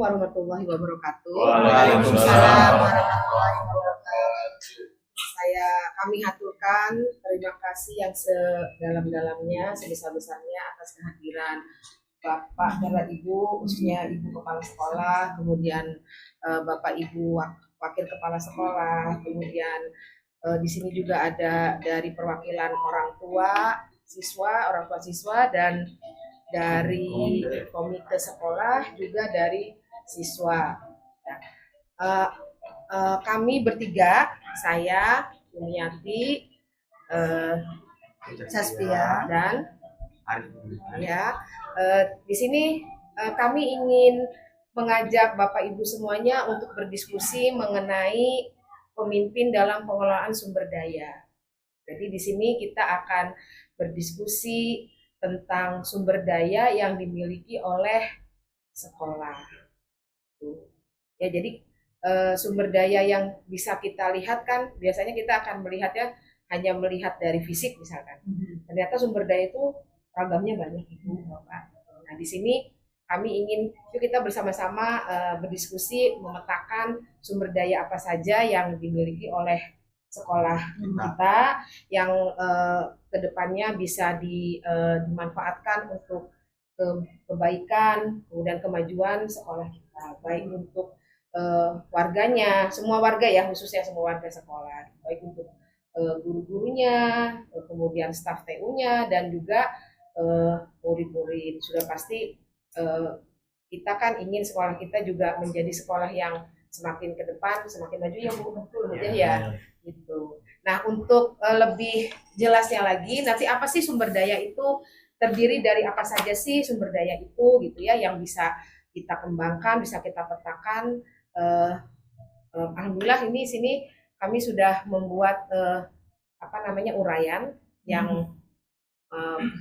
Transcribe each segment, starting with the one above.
warahmatullahi wabarakatuh. Waalaikumsalam warahmatullahi wabarakatuh. Kami haturkan terima kasih yang sedalam-dalamnya, sebesar-besarnya atas kehadiran Bapak dan Ibu, khususnya Ibu Kepala Sekolah, kemudian Bapak Ibu Wakil Kepala Sekolah, kemudian di sini juga ada dari perwakilan orang tua siswa dan dari komite sekolah, juga dari siswa. Kami bertiga, saya, Yumiati, Saskia, dan di sini kami ingin mengajak Bapak Ibu semuanya untuk berdiskusi mengenai pemimpin dalam pengelolaan sumber daya. Jadi di sini kita akan berdiskusi tentang sumber daya yang dimiliki oleh sekolah. Ya, jadi sumber daya yang bisa kita lihat kan biasanya kita akan melihatnya hanya melihat dari fisik misalkan. Ternyata sumber daya itu ragamnya banyak, Ibu, Bapak. Nah, di sini kami ingin yuk kita bersama-sama berdiskusi memetakan sumber daya apa saja yang dimiliki oleh sekolah kita yang kedepannya bisa dimanfaatkan untuk kebaikan kemudian kemajuan sekolah kita, baik untuk warganya, semua warga ya, khususnya semua warga sekolah, baik untuk guru-gurunya, kemudian staf TU-nya, dan juga murid-murid. Sudah pasti kita kan ingin sekolah kita juga menjadi sekolah yang semakin ke depan, semakin maju ya Bu, betul ya. Gitu. Nah, untuk lebih jelasnya lagi, nanti apa sih sumber daya itu, terdiri dari apa saja sih sumber daya itu gitu ya, yang bisa kita kembangkan, bisa kita petakan. Alhamdulillah ini sini kami sudah membuat uraian yang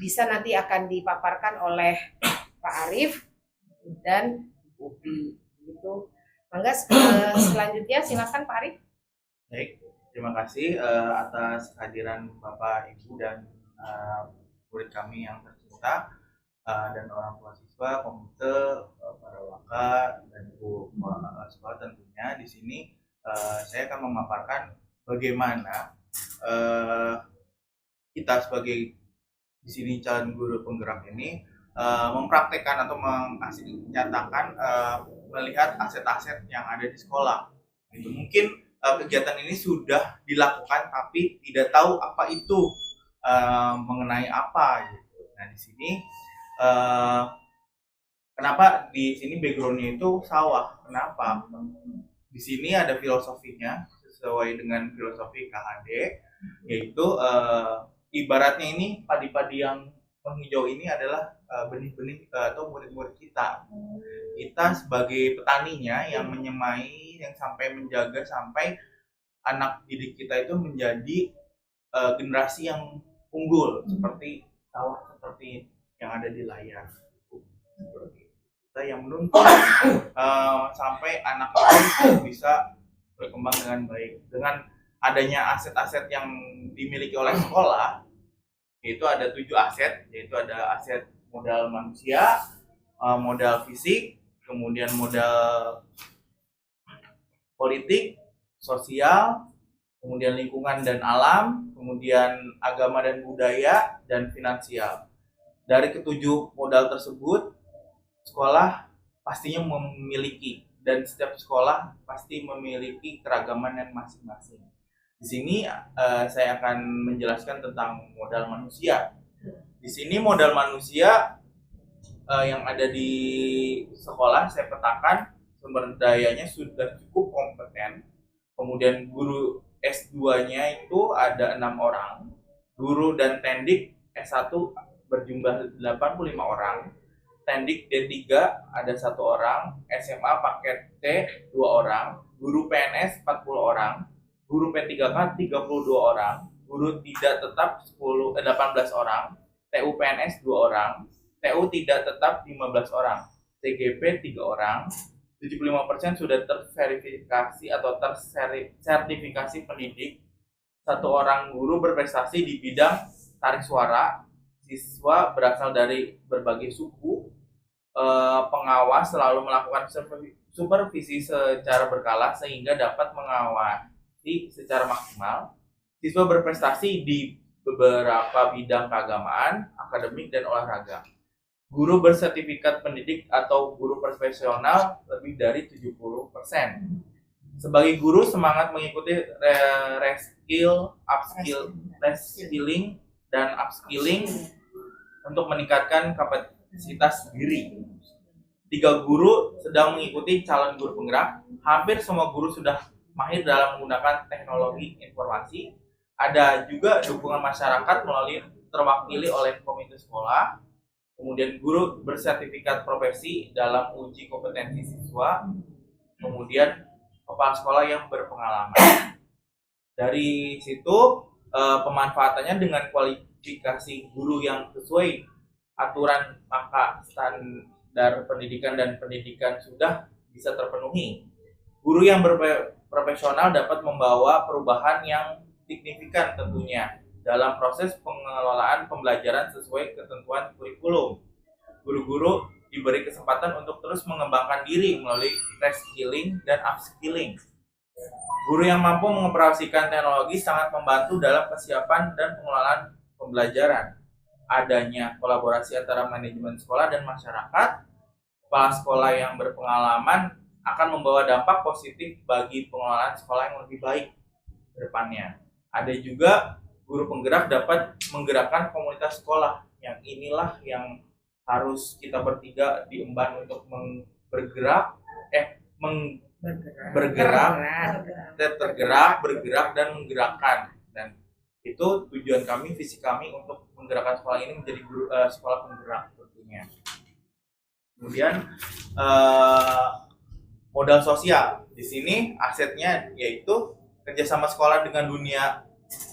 bisa nanti akan dipaparkan oleh Pak Arief dan Upi gitu. Mangga selanjutnya silakan Pak Arief. Baik, terima kasih atas kehadiran Bapak, Ibu, dan murid kami yang tercinta, dan orang tua siswa, komite, para waka, dan ibu sekolah tentunya. Di sini saya akan memaparkan bagaimana kita sebagai di sini calon guru penggerak ini mempraktekkan atau menyatakan melihat aset-aset yang ada di sekolah. Itu mungkin kegiatan ini sudah dilakukan tapi tidak tahu apa itu, mengenai apa gitu. Nah, di sini kenapa di sini backgroundnya itu sawah? Kenapa? Di sini ada filosofinya sesuai dengan filosofi KHD, yaitu ibaratnya ini padi-padi yang menghijau ini adalah benih-benih atau murid-murid kita. Kita sebagai petaninya yang menyemai, yang sampai menjaga sampai anak didik kita itu menjadi generasi yang unggul seperti sawah seperti yang ada di layar. Kita yang menuntut sampai anak itu bisa berkembang dengan baik. Dengan adanya aset-aset yang dimiliki oleh sekolah, yaitu ada 7 aset, yaitu ada aset modal manusia, modal fisik, kemudian modal politik, sosial, kemudian lingkungan dan alam, kemudian agama dan budaya, dan finansial. Dari ketujuh modal tersebut, sekolah pastinya memiliki, dan setiap sekolah pasti memiliki keragaman yang masing-masing. Di sini saya akan menjelaskan tentang modal manusia. Di sini modal manusia yang ada di sekolah saya petakan sumber dayanya sudah cukup kompeten. Kemudian guru S2-nya itu ada 6 orang, guru dan tendik S1 berjumlah 85 orang, tendik D3 ada 1 orang, SMA paket C 2 orang, guru PNS 40 orang, guru P3K 32 orang, guru tidak tetap 18 orang, TU PNS 2 orang, TU tidak tetap 15 orang, TGP 3 orang, 75% sudah terverifikasi atau tersertifikasi pendidik, 1 orang guru berprestasi di bidang tarik suara, siswa berasal dari berbagai suku, pengawas selalu melakukan supervisi secara berkala sehingga dapat mengawasi secara maksimal siswa berprestasi di beberapa bidang keagamaan, akademik, dan olahraga. Guru bersertifikat pendidik atau guru profesional lebih dari 70%. Sebagai guru semangat mengikuti reskilling dan upskilling untuk meningkatkan kapasitas diri. 3 guru sedang mengikuti calon guru penggerak. Hampir semua guru sudah mahir dalam menggunakan teknologi informasi. Ada juga dukungan masyarakat melalui terwakili oleh komite sekolah. Kemudian guru bersertifikat profesi dalam uji kompetensi siswa. Kemudian kepala sekolah yang berpengalaman. Dari situ pemanfaatannya dengan kualifikasi guru yang sesuai aturan maka standar pendidikan dan pendidikan sudah bisa terpenuhi. Guru yang berprofesional dapat membawa perubahan yang signifikan tentunya dalam proses pengelolaan pembelajaran sesuai ketentuan kurikulum. Guru-guru diberi kesempatan untuk terus mengembangkan diri melalui reskilling dan upskilling. Guru yang mampu mengoperasikan teknologi sangat membantu dalam kesiapan dan pengelolaan pembelajaran. Adanya kolaborasi antara manajemen sekolah dan masyarakat, kepala sekolah yang berpengalaman akan membawa dampak positif bagi pengelolaan sekolah yang lebih baik ke depannya. Ada juga guru penggerak dapat menggerakkan komunitas sekolah. Yang inilah yang harus kita bertiga diemban untuk bergerak, dan menggerakkan. Dan itu tujuan kami, visi kami untuk menggerakkan sekolah ini menjadi sekolah penggerak tentunya. Kemudian modal sosial di sini asetnya yaitu kerjasama sekolah dengan dunia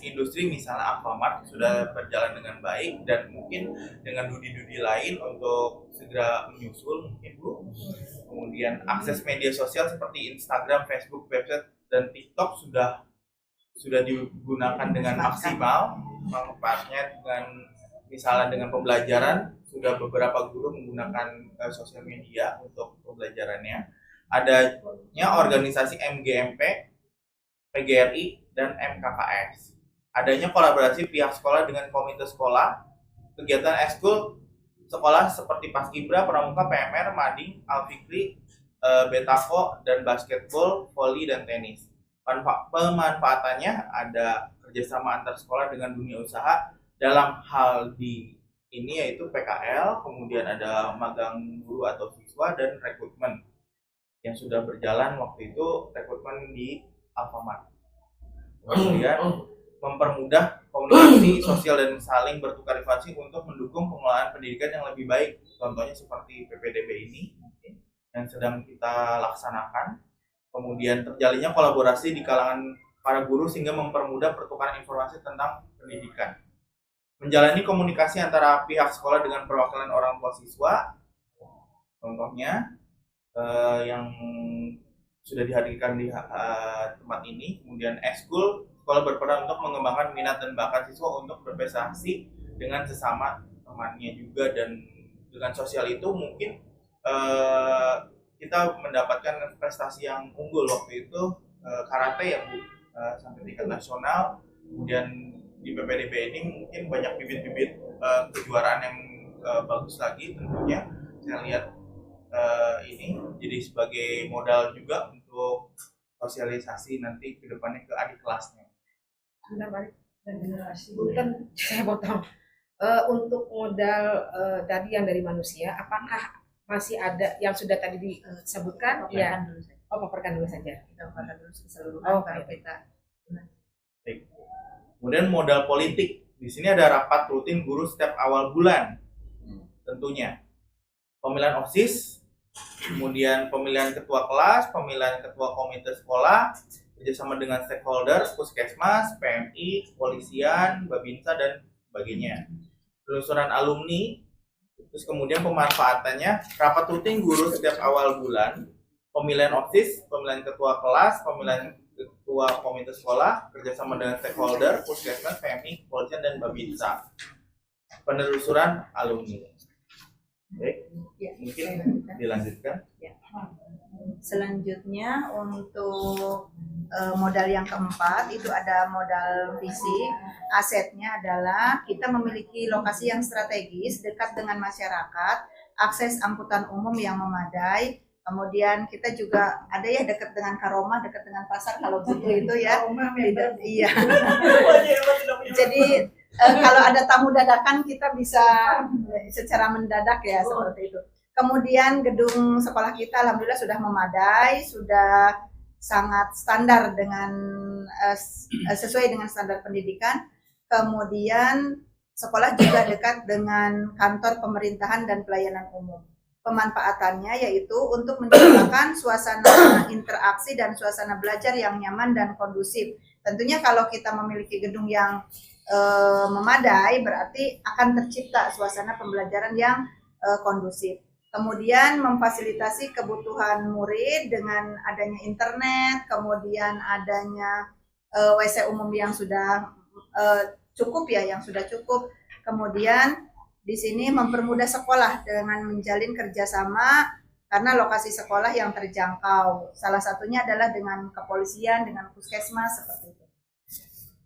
industri, misalnya Alfamart sudah berjalan dengan baik dan mungkin dengan dudi-dudi lain untuk segera menyusul mungkin Bu. Kemudian akses media sosial seperti Instagram, Facebook, website, dan TikTok sudah digunakan dengan maksimal. Manfaatnya dengan misalnya dengan pembelajaran, sudah beberapa guru menggunakan sosial media untuk pembelajarannya. Adanya organisasi MGMP, PGRI, dan MKKS. Adanya kolaborasi pihak sekolah dengan komite sekolah, kegiatan ekskul sekolah seperti Paskibra, Pramuka, PMR, Mading, Alfikri, Betako, dan basketball, voli, dan tenis. Pemanfaatannya ada kerjasama antar sekolah dengan dunia usaha dalam hal di ini yaitu PKL, kemudian ada magang guru atau siswa, dan rekrutmen yang sudah berjalan waktu itu rekrutmen di Alfamart. Kemudian mempermudah komunikasi sosial dan saling bertukar informasi untuk mendukung pengelolaan pendidikan yang lebih baik. Contohnya seperti PPDB ini yang sedang kita laksanakan. Kemudian terjalinnya kolaborasi di kalangan para guru sehingga mempermudah pertukaran informasi tentang pendidikan. Menjalani komunikasi antara pihak sekolah dengan perwakilan orang tua siswa. Contohnya yang sudah dihadirkan di tempat ini. Kemudian ekskul sekolah berperan untuk mengembangkan minat dan bakat siswa untuk berprestasi dengan sesama temannya juga, dan dengan sosial itu mungkin kita mendapatkan prestasi yang unggul waktu itu karate ya Bu, sampai tingkat nasional. Kemudian di PPDB ini mungkin banyak bibit-bibit kejuaraan yang bagus lagi tentunya. Saya lihat ini jadi sebagai modal juga untuk sosialisasi nanti ke depannya ke adik kelasnya. Bukan, saya potong. Untuk modal tadi yang dari manusia, apakah masih ada yang sudah tadi disebutkan? Ya. Paparkan dulu saja. Kita paparkan dulu keseluruhan baru kita. Baik. Kemudian modal politik. Di sini ada rapat rutin guru setiap awal bulan. Tentunya. Pemilihan OSIS, kemudian pemilihan ketua kelas, pemilihan ketua komite sekolah, kerjasama dengan stakeholder, puskesmas, PMI, kepolisian, Babinsa, dan sebagainya. Penelusuran alumni, terus kemudian pemanfaatannya, rapat rutin guru setiap awal bulan, pemilihan OSIS, pemilihan ketua kelas, pemilihan ketua komite sekolah, kerjasama dengan stakeholder, puskesmas, PMI, kepolisian, dan Babinsa. Penelusuran alumni. Baik, Ya, mungkin saya lanjutkan. dilanjutkan. Selanjutnya untuk modal yang keempat itu ada modal fisik. Asetnya adalah kita memiliki lokasi yang strategis dekat dengan masyarakat, akses angkutan umum yang memadai. Kemudian kita juga ada ya dekat dengan karomah, dekat dengan pasar kalau butuh itu ya. Tidak, iya. Jadi kalau ada tamu dadakan kita bisa secara mendadak ya seperti itu. Kemudian gedung sekolah kita alhamdulillah sudah memadai, sudah sangat standar dengan sesuai dengan standar pendidikan. Kemudian sekolah juga dekat dengan kantor pemerintahan dan pelayanan umum. Pemanfaatannya yaitu untuk menciptakan suasana interaksi dan suasana belajar yang nyaman dan kondusif. Tentunya kalau kita memiliki gedung yang memadai berarti akan tercipta suasana pembelajaran yang kondusif. Kemudian memfasilitasi kebutuhan murid dengan adanya internet, kemudian adanya WC umum yang sudah cukup ya, yang sudah cukup. Kemudian di sini mempermudah sekolah dengan menjalin kerjasama karena lokasi sekolah yang terjangkau. Salah satunya adalah dengan kepolisian, dengan puskesmas seperti itu.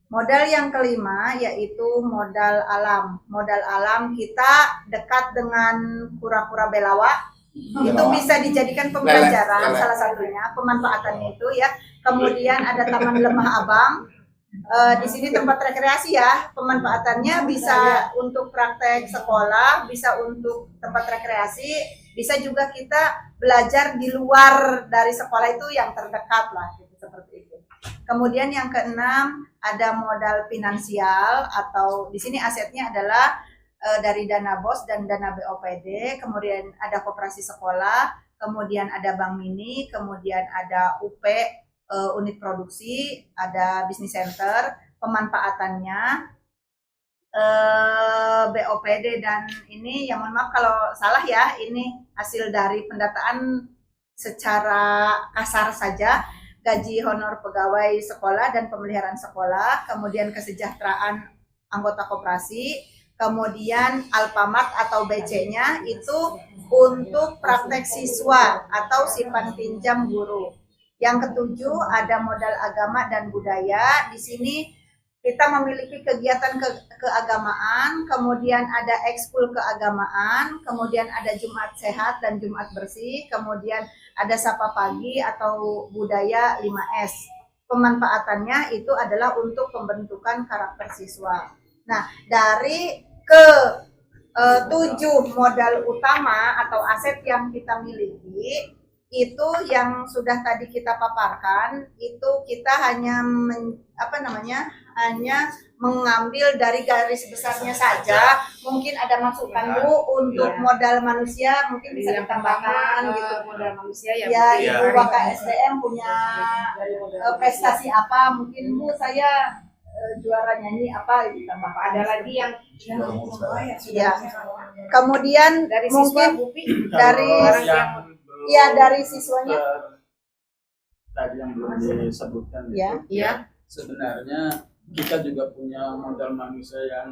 Modal yang kelima yaitu modal alam. Modal alam kita dekat dengan kura-kura belawak. Itu bisa dijadikan pembelajaran salah satunya, pemanfaatannya itu ya. Kemudian ada Taman Lemah Abang. Di sini tempat rekreasi ya. Pemanfaatannya bisa untuk praktek sekolah, bisa untuk tempat rekreasi, bisa juga kita belajar di luar dari sekolah itu yang terdekat lah gitu, seperti itu. Kemudian yang keenam ada modal finansial atau di sini asetnya adalah dari dana BOS dan dana BOPD, kemudian ada koperasi sekolah, kemudian ada bank mini, kemudian ada UP unit produksi, ada business center. Pemanfaatannya BOPD dan ini yang mohon maaf kalau salah ya, ini hasil dari pendataan secara kasar saja. Gaji honor pegawai sekolah dan pemeliharaan sekolah, kemudian kesejahteraan anggota koperasi, kemudian Alfamart atau BC-nya itu untuk praktek siswa atau simpan pinjam guru. Yang ketujuh ada modal agama dan budaya. Di sini kita memiliki kegiatan keagamaan, kemudian ada ekskul keagamaan, kemudian ada Jumat Sehat dan Jumat Bersih, kemudian ada Sapa Pagi atau budaya 5S. Pemanfaatannya itu adalah untuk pembentukan karakter siswa. Nah, dari ke-7 modal utama atau aset yang kita miliki, itu yang sudah tadi kita paparkan, itu kita hanya hanya mengambil dari garis besarnya saja. Mungkin ada masukan Bu untuk modal manusia, mungkin bisa ditambahkan gitu. Modal manusia yang ya Ibu Waka SDM punya prestasi apa, mungkin Bu saya juara nyanyi apa ditambahkan. Ada lagi yang ya. Kemudian dari siswa mungkin Bupi, dari dari siswanya tadi yang belum disebutkan ya. Ya. Sebenarnya kita juga punya modal manusia yang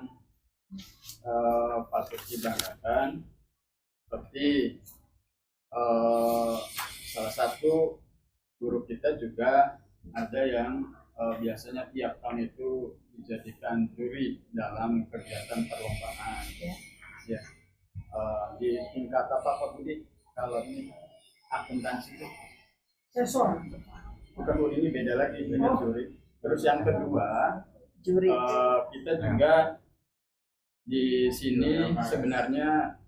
patut dibanggakan, seperti salah satu guru kita juga ada yang biasanya tiap tahun itu dijadikan juri dalam kegiatan perlombaan. Ya. Di tingkat apa Pak Budi? Kalau ini akuntansi itu bukan Bu, ini beda lagi, beda juri. Terus yang kedua, juri kita juga di sini sebenarnya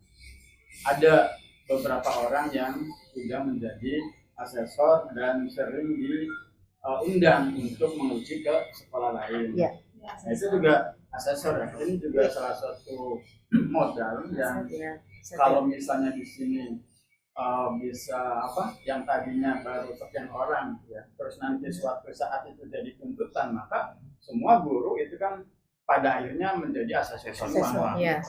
ada beberapa orang yang sudah menjadi asesor dan sering diundang untuk menguji ke sekolah lain. Ya. Nah, itu juga asesor. Ini juga salah satu modal yang kalau misalnya di sini bisa yang tadinya baru sekian orang ya, terus nanti suatu saat itu jadi tuntutan, maka semua guru itu kan pada akhirnya menjadi asesor semua. Ya.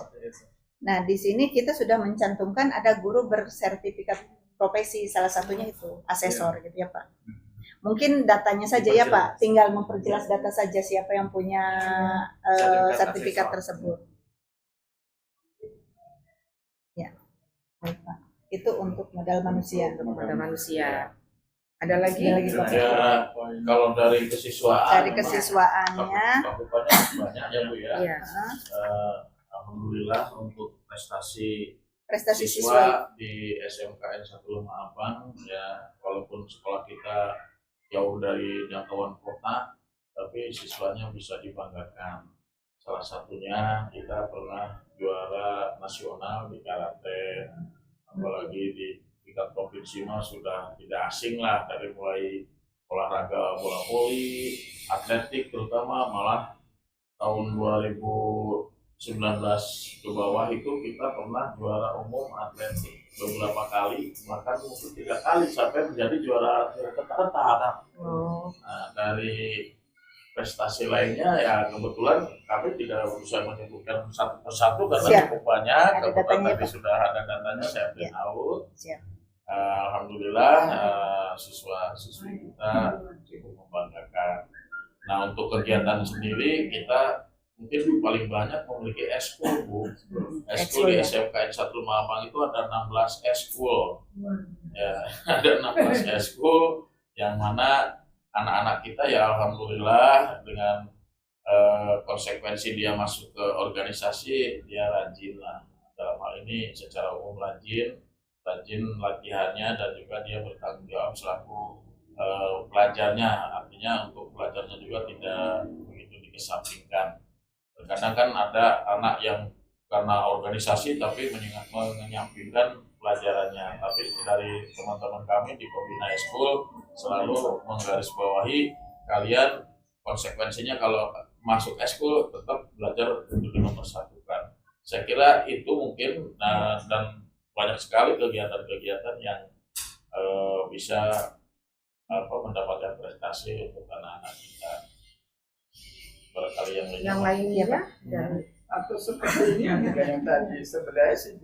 Nah, di sini kita sudah mencantumkan ada guru bersertifikat profesi, salah satunya itu asesor gitu ya Pak. Mungkin datanya saja ya Pak, tinggal memperjelas data saja siapa yang punya sertifikat tersebut. Baik, Pak. Itu untuk modal manusia. Modal manusia. Ada lagi? Ada lagi, Pak? Ya, kalau dari kesiswaan, Dari kesiswaannya, cakupannya banyak ya Bu ya. Iya. Alhamdulillah untuk prestasi prestasi siswa siswa di SMKN 1 Lemah Abang ya, walaupun sekolah kita jauh dari jangkauan kota, tapi siswanya bisa dibanggakan. Salah satunya kita pernah juara nasional di karate, apalagi di tingkat provinsi mah sudah tidak asing lah, dari mulai olahraga bola voli, atletik terutama, malah tahun 2019 ke bawah itu kita pernah juara umum atletik beberapa kali, bahkan mungkin 3 kali sampai menjadi juara tetap. Oh. Nah, dari prestasi lainnya ya kebetulan kami tidak bisa menyebutkan satu persatu karena Siap. cukup banyak. Ada Kebetulan datanya, tadi Pak. sudah ada datanya, saya print out. Siap. Alhamdulillah siswa-siswi kita cukup membanggakan. Nah, untuk kegiatan sendiri kita mungkin paling banyak memiliki eskul, Bu. Eskul di ya. SMKN 1 Mamang itu ada 16 eskul. Ya, ada 16 eskul yang mana anak-anak kita ya alhamdulillah dengan konsekuensi dia masuk ke organisasi, dia rajin lah. Dalam hal ini secara umum rajin latihannya, dan juga dia bertanggung jawab selaku pelajarnya. Artinya untuk pelajarnya juga tidak begitu dikesampingkan. Terkadang kan ada anak yang karena organisasi tapi menyampingkan pelajarannya. Tapi dari teman-teman kami di Pembina Eskul selalu menggarisbawahi kalian konsekuensinya kalau masuk eskul tetap belajar untuk dinomor-satukan. Saya kira itu mungkin dan banyak sekali kegiatan-kegiatan yang bisa mendapatkan prestasi untuk anak-anak kita. Barangkali yang lainnya dan Atau seperti ini juga yang tadi sebenarnya sih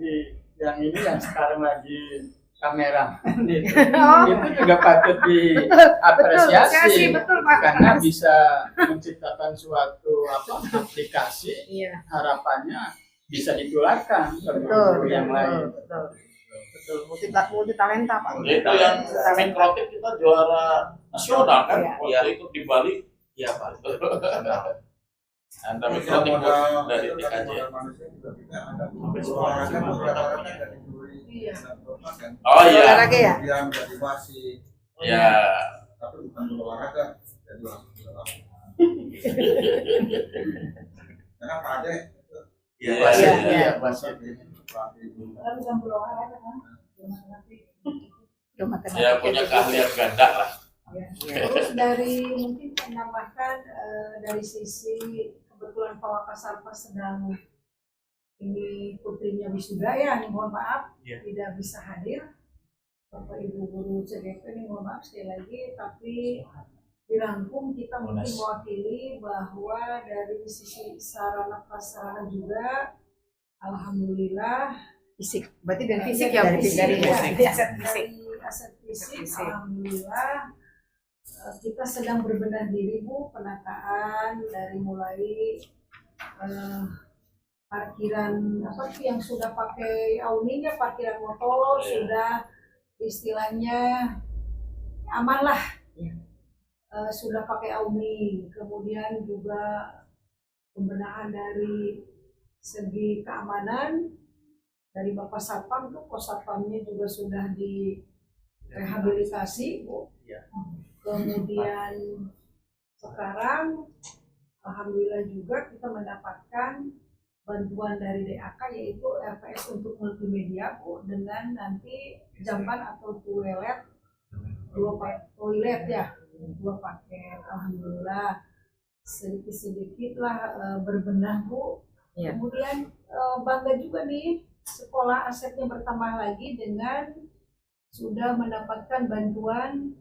yang ini yang sekarang lagi kamera itu, itu juga patut diapresiasi, betul, Pak. karena bisa menciptakan suatu aplikasi, Iya. harapannya bisa ditularkan ke Betul, guru yang lain. betul multi talenta, Pak. itu yang mikrotik kita juara nasional kan, Iya. waktu itu di Bali. Iya Pak. Anda mikrotik dari TKJ. Iya. Oh iya. Olahraga ya? Dia menjadi wasit, Ya. tapi bukan olahraga, jadi langsung olahraga. Karena Pak Ade Iya. Iya. Iya. Wasit. Itu matematika. Ya punya keahlian ganda lah. Terus dari mungkin menambahkan dari sisi kebetulan Pak Wakasarpas sedang ini putrinya wisuda ya, ini mohon maaf tidak bisa hadir. Bapak Ibu guru CGP ini mohon maaf sekali lagi, tapi dirangkum kita mungkin mewakili bahwa dari sisi sarana prasarana juga alhamdulillah Fisik. Berarti dari Fisik fisik ya, dari fisik. dari Dari aset fisik. aset fisik Fisik. alhamdulillah kita sedang berbenah diri Bu, penataan dari mulai parkiran apa tuh yang sudah pakai auninya, parkiran motor sudah istilahnya aman lah, sudah pakai auni. Kemudian juga pembenahan dari segi keamanan dari Bapak Satpam tuh, pos satpamnya juga sudah direhabilitasi Bu. Kemudian sekarang alhamdulillah juga kita mendapatkan bantuan dari DAK yaitu RPS untuk multimedia Bu, dengan nanti jamban atau toilet dua paket. Alhamdulillah sedikit lah berbenah Bu. Iya. Kemudian bangga juga nih sekolah asetnya bertambah lagi dengan sudah mendapatkan bantuan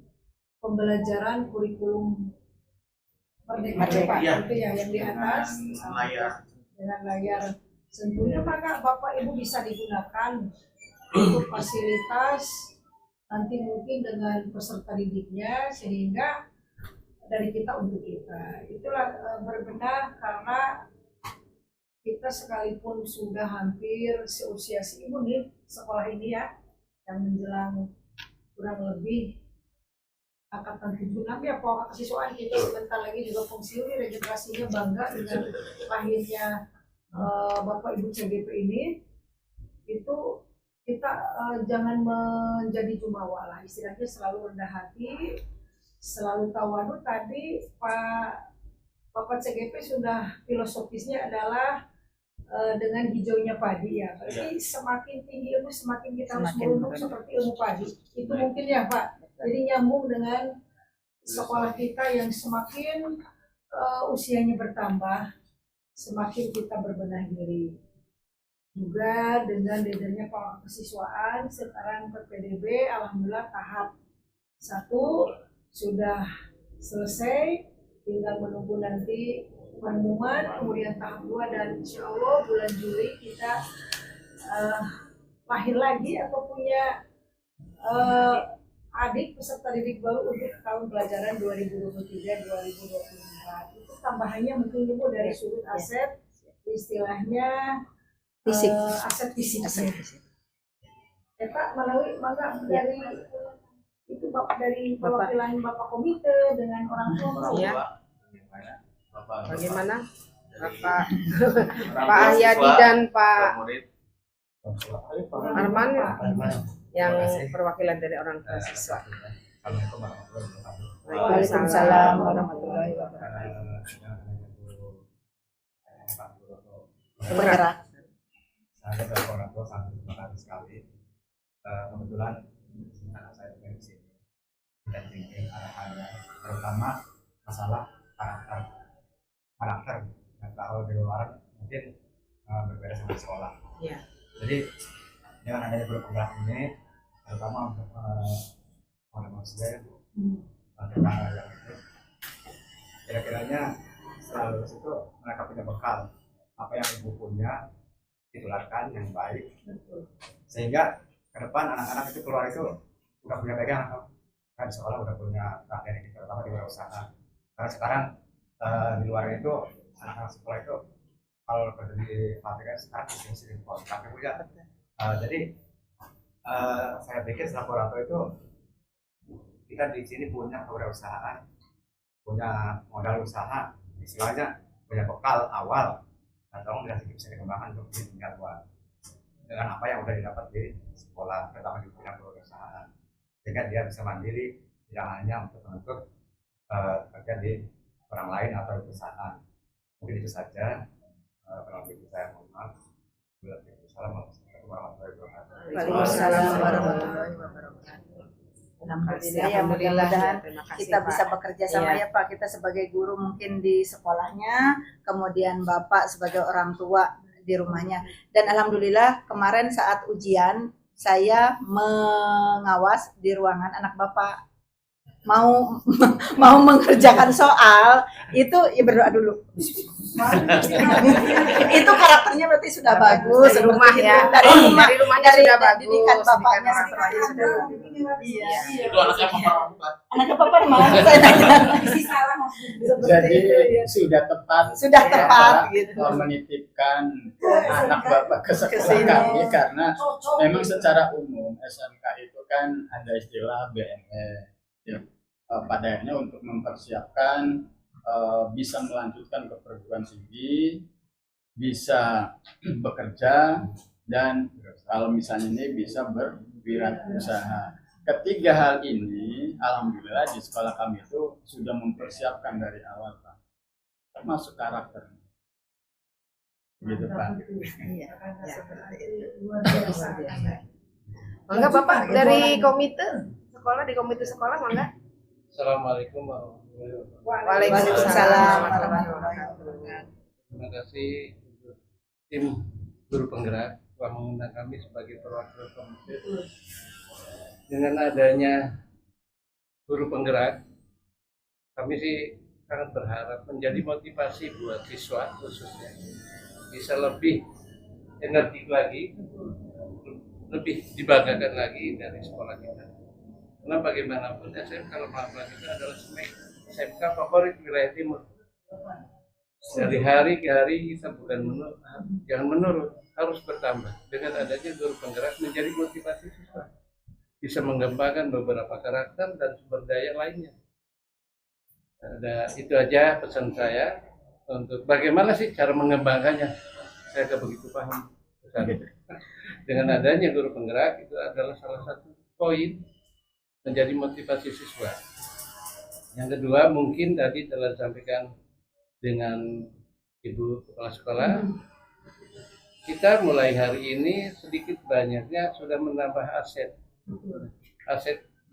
pembelajaran kurikulum Merdeka Pak, Iya. itu ya yang di atas dengan layar sentuhnya, maka Bapak Ibu bisa digunakan untuk fasilitas nanti mungkin dengan peserta didiknya, sehingga dari kita untuk kita itulah berbenah, karena kita sekalipun sudah hampir seusia si Ibu nih sekolah ini ya, yang menjelang kurang lebih angkatan 76 ya, Pak kesiswaan kita sebentar lagi juga pensiun, regenerasinya bangga dengan lahirnya Bapak Ibu CGP ini. Itu kita jangan menjadi jumawa lah, istilahnya selalu rendah hati, selalu tawadu. Tadi Bapak CGP sudah filosofisnya adalah dengan hijaunya padi ya, berarti semakin tinggi ilmu semakin kita harus merunduk seperti ilmu padi. Itu mungkin ya Pak, jadi nyambung dengan sekolah kita yang semakin usianya bertambah, semakin kita berbenah diri. Juga dengan adanya kesiswaan sekarang PPDB, alhamdulillah tahap 1 sudah selesai, tinggal menunggu nanti pengumuman, kemudian tahap 2, dan insya Allah bulan Juli kita lahir lagi atau punya adik peserta didik baru untuk tahun pelajaran 2023-2024. Itu tambahannya mungkin Ibu dari sudut aset, istilahnya Fisik. aset fisik. Ya Pak, melalui maka dari itu Bapak dari perwakilan Bapak komite dengan orang tua. Ya. Bapak Bagaimana Pak Ahyadi dan Pak Arman yang perwakilan dari orang tua siswa. Waalaikumsalam warahmatullahi wabarakatuh. Bergerak. Saya sebagai orang tua sangat terima kasih sekali. Kebetulan anak saya dari sini dan tinggi arahannya, terutama masalah karakter yang tahu di luar mungkin berbeda sama sekolah. Ya. Jadi dengan adanya guru penggerak ini, terutama untuk orang manusia bagaimana yang itu, kira-kiranya setelah lulus itu mereka punya bekal apa yang ibu punya ditularkan yang baik, sehingga ke depan anak-anak itu keluar itu udah punya pegangan, kan di sekolah udah punya materi, terutama di wirausaha. Karena sekarang di luar itu anak-anak sekolah itu kalau kerja di pabrik kan sekarang sering kontrak punya. Jadi saya pikir selaku orang tua itu kita di sini punya kewirausahaan, punya modal usaha, istilahnya punya bekal awal atau tidak bisa dikembangkan untuk di tingkat luar dengan apa yang sudah didapat di sekolah, terutama di bidang kewirausahaan, sehingga dia bisa mandiri tidak hanya untuk menuntut kerja di orang lain atau di perusahaan. Mungkin itu saja. Kalau begitu saya mohon maaf. Assalamualaikum warahmatullahi wabarakatuh. Waalaikumsalam warahmatullahi wabarakatuh. Alhamdulillah ya, mudah-mudahan kita bisa bekerja sama ya Pak, kita sebagai guru mungkin di sekolahnya, kemudian Bapak sebagai orang tua di rumahnya. Dan alhamdulillah kemarin saat ujian saya mengawas di ruangan anak Bapak mau mengerjakan soal itu, ya berdoa dulu. Itu karakternya berarti sudah bagus dari rumah ya. dari rumahnya sudah bagus. Didikan bapaknya seperti itu. Iya. Itu anaknya Papa. Anaknya Papa mau saya nanya. Jadi sudah tepat gitu. menitipkan anak Bapak ke sekolah kami, karena memang secara umum SMK itu kan ada istilah BME ya, pada akhirnya untuk mempersiapkan bisa melanjutkan ke perguruan tinggi, bisa bekerja, dan kalau misalnya ini bisa berwirausaha. Ketiga hal ini alhamdulillah di sekolah kami itu sudah mempersiapkan dari awal Pak, termasuk karakter gitu Pak. Iya, Mangga Bapak dari komite sekolah, di komite sekolah mangga. Assalamualaikum warahmatullahi wabarakatuh. Waalaikumsalam warahmatullahi wabarakatuh. Terima kasih untuk tim guru penggerak telah mengundang kami sebagai perwakilan komite. Dengan adanya guru penggerak, kami sih sangat berharap menjadi motivasi buat siswa khususnya bisa lebih energi lagi, lebih dibanggakan lagi dari sekolah kita. Karena bagaimanapun SMK Lemah itu adalah SMK favorit wilayah timur. Dari hari ke hari kita bukan jangan menurun, harus bertambah. Dengan adanya guru penggerak menjadi motivasi siswa, bisa mengembangkan beberapa karakter dan sumber daya lainnya. Itu aja pesan saya untuk bagaimana sih cara mengembangkannya. Saya tidak begitu paham. Dengan adanya guru penggerak itu adalah salah satu poin menjadi motivasi siswa. Yang kedua mungkin tadi telah disampaikan dengan Ibu Kepala Sekolah, kita mulai hari ini sedikit banyaknya sudah menambah aset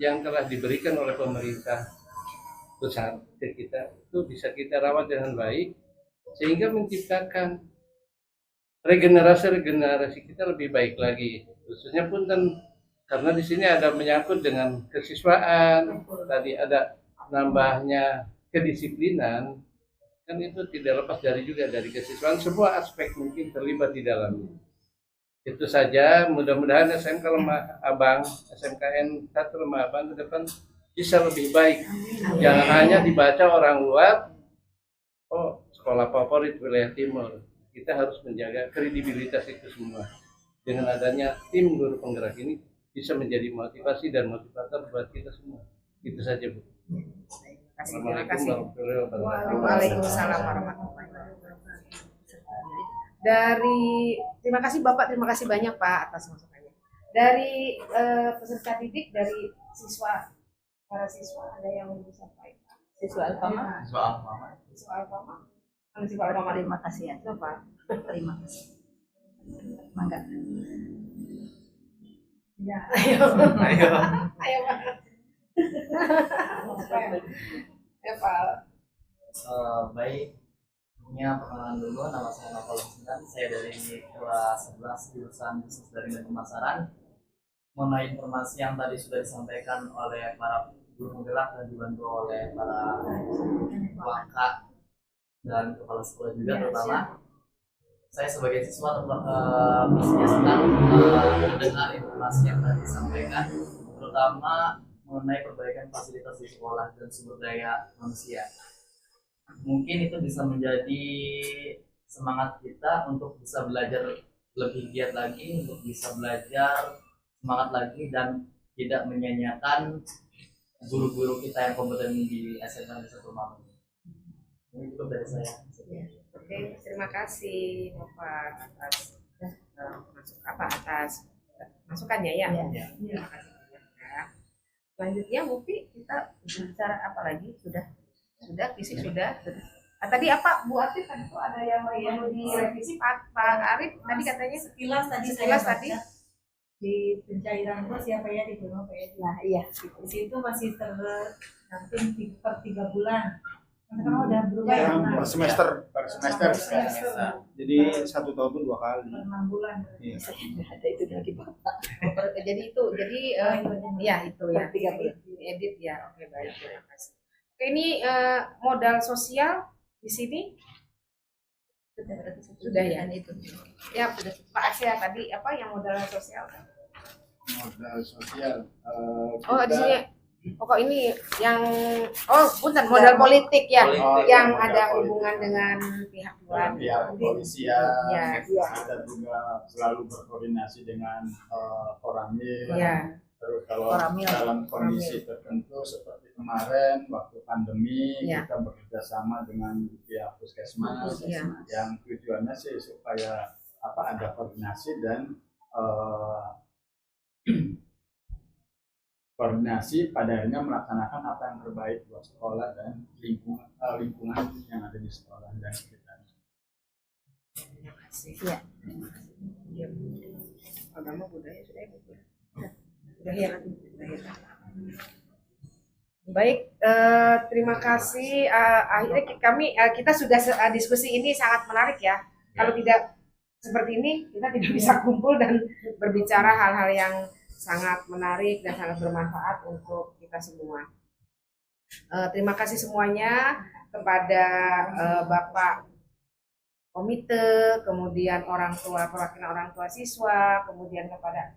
yang telah diberikan oleh pemerintah pusat ke kita, itu bisa kita rawat dengan baik sehingga menciptakan regenerasi kita lebih baik lagi, khususnya punten karena di sini ada menyangkut dengan kesiswaan, tadi ada nambahnya kedisiplinan, kan itu tidak lepas dari kesiswaan, semua aspek mungkin terlibat di dalamnya. Itu saja, mudah-mudahan SMK Lemah Abang, SMKN 1 Lemah Abang ke depan bisa lebih baik. Jangan hanya dibaca orang luar, oh sekolah favorit wilayah timur. Kita harus menjaga kredibilitas itu semua. Dengan adanya tim guru penggerak ini bisa menjadi motivasi dan motivator buat kita semua. Itu saja, Bu. Assalamualaikum warahmatullahi wabarakatuh. Waalaikumsalam warahmatullahi wabarakatuh. Terima kasih Bapak, terima kasih banyak Pak atas masukannya. Dari peserta didik, dari para siswa ada yang mau disampaikan? Siswa Alfama. Terima kasih ya. Pak. Terima kasih. Mangga. Ya. Ayo Pak. Ya Pak. Baik, punya perkenalan dulu. Nama saya Novel Sintan. Saya dari kelas 11 jurusan Bisnis Daring dan Pemasaran. Mengenai informasi yang tadi sudah disampaikan oleh para guru penggerak dan dibantu oleh para waka dan kepala sekolah juga terutama. Saya sebagai siswa pastinya senang mendengar informasi yang tadi disampaikan, terutama mengenai perbaikan fasilitas di sekolah dan sumber daya manusia. Mungkin itu bisa menjadi semangat kita untuk bisa belajar lebih giat lagi, untuk bisa belajar semangat lagi dan tidak menyanyiakan guru-guru kita yang kompeten di SMA Negeri 1 Malang. Ini cukup dari saya. Oke, terima kasih Bapak atas masukannya ya. Terima kasih banyak ya. Selanjutnya Mufi, kita bicara apa lagi? Sudah fisik sudah. Tadi apa Bu Atif kan itu ada yang mau direvisi Pak Arif tadi katanya Sekilas tadi di pencairan itu siapa ya di Gunung PJ. Nah, iya. Di situ masih tergantung per 3 bulan. Sekarang udah berubah ya. Per semester. Jadi 1 tahun itu 2 kali. Per 6 bulan. Iya. Ada itu lagi Bapak. jadi itu ya itu ya. 3 bulan. Edit ya. Oke, baik, terima kasih. Oke, ini modal sosial di sini sudah ya itu. Ya, Pak Asia tadi apa yang modal sosial? Modal sosial. Oh, di sini. Pokok ini yang punten modal politik ya, yang ada hubungan dengan pihak luar. Pihak kepolisian, Ya. kita juga selalu berkoordinasi dengan Koramil. Ya. Terus kalau Koramil. dalam kondisi tertentu seperti kemarin waktu pandemi, Ya. kita bekerja sama dengan pihak puskesmas, Ya. yang tujuannya sih supaya ada koordinasi dan koordinasi pada akhirnya melaksanakan apa yang terbaik buat sekolah dan lingkungan yang ada di sekolah dan sekitarnya. Terima kasih. Iya. Ya. Agama budaya sudah ya. Sudah ya. Baik, terima kasih. Akhirnya kita sudah diskusi ini sangat menarik ya. Kalau tidak seperti ini kita tidak bisa kumpul dan berbicara hal-hal yang sangat menarik dan sangat bermanfaat untuk kita semua. Terima kasih semuanya kepada Bapak Komite, kemudian orang tua, perwakilan orang tua siswa, kemudian kepada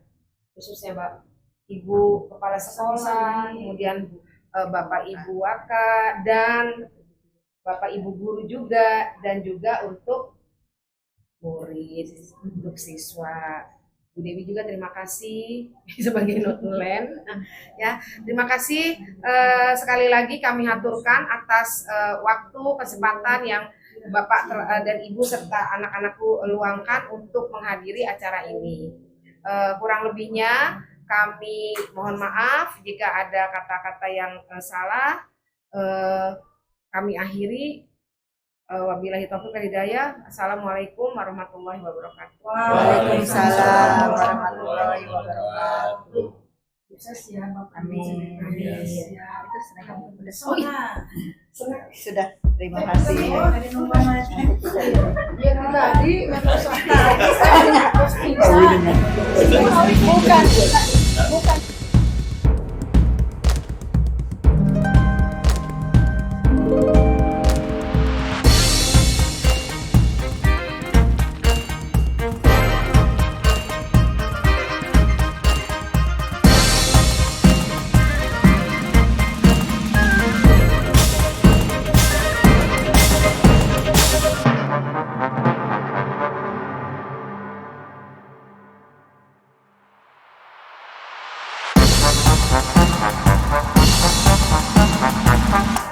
khususnya Ibu Kepala Sekolah, kemudian Bapak Ibu Waka dan Bapak Ibu Guru juga, dan juga untuk murid, untuk siswa. Bu Dewi juga terima kasih sebagai notulen. Ya, terima kasih sekali lagi kami haturkan atas waktu kesempatan yang Bapak dan Ibu serta anak-anakku luangkan untuk menghadiri acara ini. Kurang lebihnya kami mohon maaf jika ada kata-kata yang salah. Kami akhiri. Wabillahi taufiq wal hidayah. Assalamualaikum warahmatullahi wabarakatuh. Waalaikumsalam warahmatullahi wabarakatuh. Sukses ya Bapak. Amin. Amin. Itu sudah kamu sudah. Oh iya. Sudah. Terima kasih. Ya tadi bukan. Thank you.